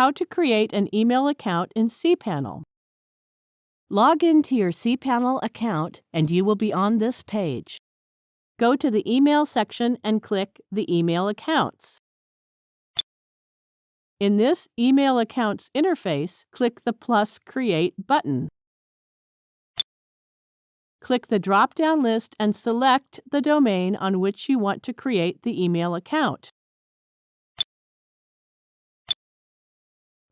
How to create an email account in cPanel. Log into your cPanel account and you will be on this page. Go to the Email section and click the Email Accounts. In this Email Accounts interface, click the +Create button. Click the drop-down list and select the domain on which you want to create the email account.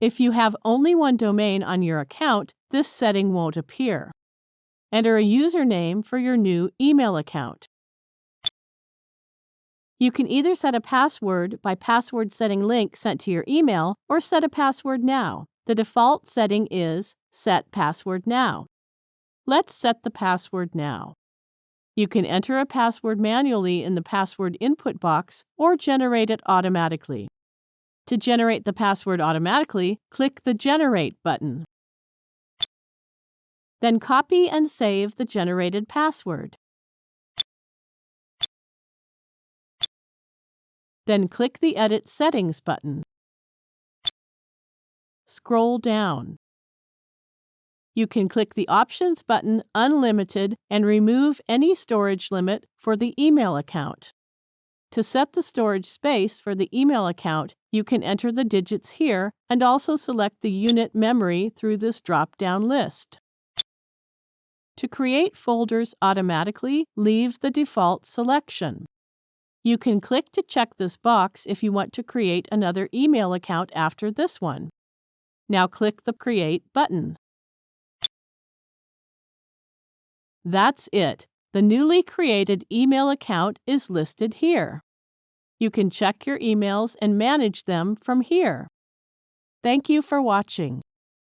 If you have only one domain on your account, this setting won't appear. Enter a username for your new email account. You can either set a password by password setting link sent to your email or set a password now. The default setting is Set Password Now. Let's set the password now. You can enter a password manually in the password input box or generate it automatically. To generate the password automatically, click the Generate button. Then copy and save the generated password. Then click the Edit Settings button. Scroll down. You can click the Options button Unlimited and remove any storage limit for the email account. To set the storage space for the email account, you can enter the digits here and also select the unit memory through this drop-down list. To create folders automatically, leave the default selection. You can click to check this box if you want to create another email account after this one. Now click the Create button. That's it. The newly created email account is listed here. You can check your emails and manage them from here. Thank you for watching.